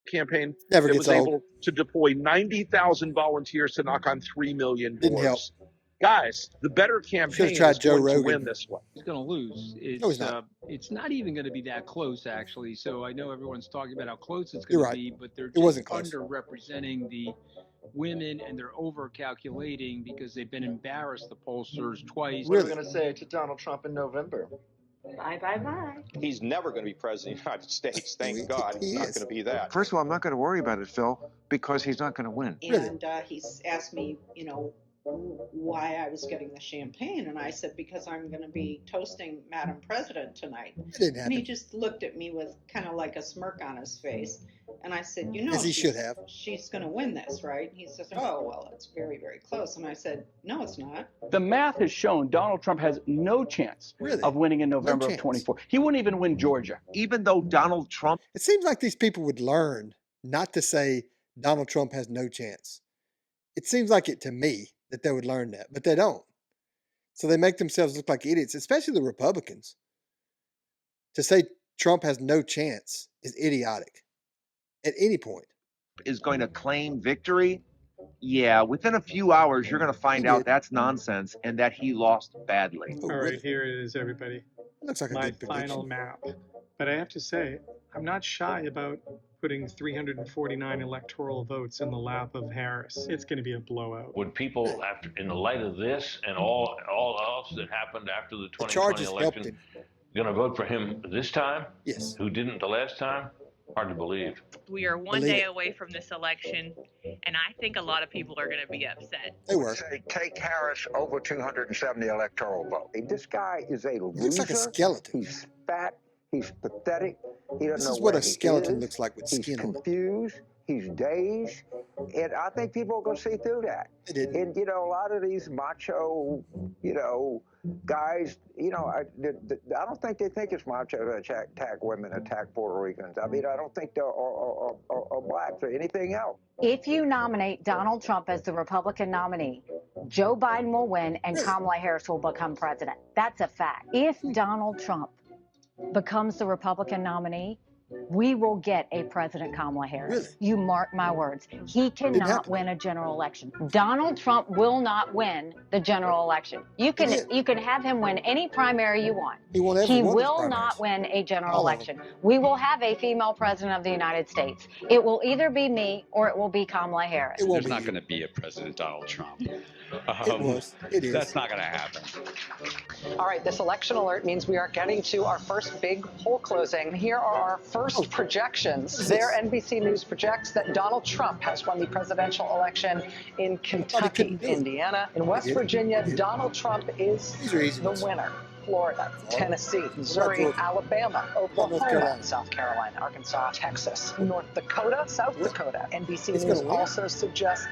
campaign Never that gets was old. able to deploy 90,000 volunteers to knock on 3 million Didn't help. doors. Guys, the better Should have campaign tried is Joe going to Rogan. win this one. He's going to lose. No, he's not. It's not even going to be that close, actually. So I know everyone's talking about how close it's You're going to right. be, but they're It wasn't just close. underrepresenting the women, and they're over-calculating because they've been embarrassed, the pollsters, twice. What are Really? we going to say to Donald Trump in November? Bye, bye, bye. He's never going to be president of the United States. Thank God He he's not is. going to be that. First of all, I'm not going to worry about it, Phil, because he's not going to win. Really? And he's asked me, why I was getting the champagne. And I said, because I'm going to be toasting Madam President tonight. It didn't And he happen. just looked at me with kind of like a smirk on his face. And I said, As he should have. She's going to win this, right? He says, oh, well, it's very, very close. And I said, no, it's not. The math has shown Donald Trump has no chance Really? of winning in November of chance. 24. He wouldn't even win Georgia. Even though Donald Trump It seems like these people would learn not to say Donald Trump has no chance. It seems like it to me that they would learn that, but they don't. So they make themselves look like idiots, especially the Republicans. To say Trump has no chance is idiotic at any point. is going to claim victory, yeah, within a few hours, you're going to find He out did. that's nonsense and that he lost badly. Oh, All really? right, here it is, everybody. Looks like a My good prediction. final map. But I have to say, I'm not shy about putting 349 electoral votes in the lap of Harris. It's going to be a blowout. Would people, after, in the light of this and all else that happened after the The 2020 charges helped election, him. going to vote for him this time? Yes. Who didn't the last time? Hard to believe. We are one Believe day it. away from this election, and I think a lot of people are going to be upset. They were. Say, take Harris over 270 electoral votes. This guy is a loser. He looks like a skeleton. He's fat. He's pathetic. He doesn't This know is what where a he skeleton is. looks like with He's skin on it. confused. He's dazed. And I think people are going to see through that. They did. And, a lot of these macho, guys, I don't think they think it's macho to attack women, attack Puerto Ricans. I mean, I don't think they're or blacks or anything else. If you nominate Donald Trump as the Republican nominee, Joe Biden will win and Kamala Harris will become president. That's a fact. If Donald Trump becomes the Republican nominee, we will get a President Kamala Harris. Really? You mark my words. He cannot happen. win a general election. Donald Trump will not win the general election. You can have him win any primary you want. He won't ever He win those will primaries. not win a general All of election. We will have a female president of the United States. It will either be me or it will be Kamala Harris. It won't There's be not you. going to be a President Donald Trump. It was. It is. That's not going to happen. All right, this election alert means we are getting to our first big poll closing. Here are our first projections. There, NBC News projects that Donald Trump has won the presidential election in Kentucky, Indiana. In West Virginia, Donald Trump is the winner. Florida, Tennessee, Missouri, Alabama, Oklahoma, South Carolina, Arkansas, Texas, North Dakota, South Dakota. NBC News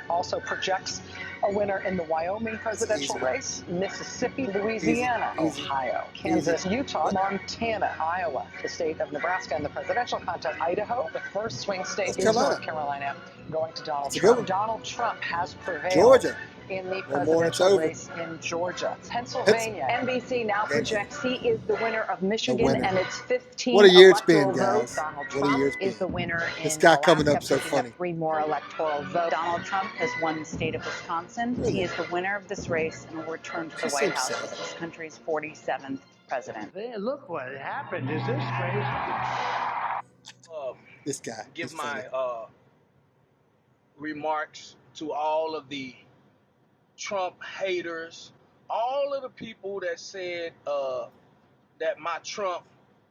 also projects a winner in the Wyoming presidential race, Mississippi, Louisiana, Ohio, Kansas, Utah, Montana, Iowa, the state of Nebraska in the presidential contest, Idaho. The first swing state is North Carolina, going to Donald Trump. Donald Trump has prevailed. Georgia. In the One more and it's presidential over. race in Georgia. Pennsylvania. NBC now projects he is the winner of Michigan and its 15 What a year it's been, electoral guys. votes. Donald What a Trump year it's is been. the winner This in guy coming Alaska, up so picking up funny. 3 more electoral votes. Donald Trump has won the state of Wisconsin. He is the winner of this race and will return to the White House as this country's 47th president. Hey, look what happened. Is this crazy? This guy. Give He's funny. my remarks to all of the Trump haters, all of the people that said that my Trump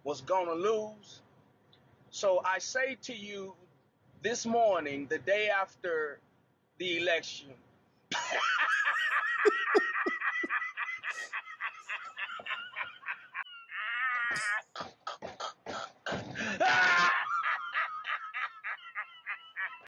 was gonna lose. So I say to you this morning, the day after the election,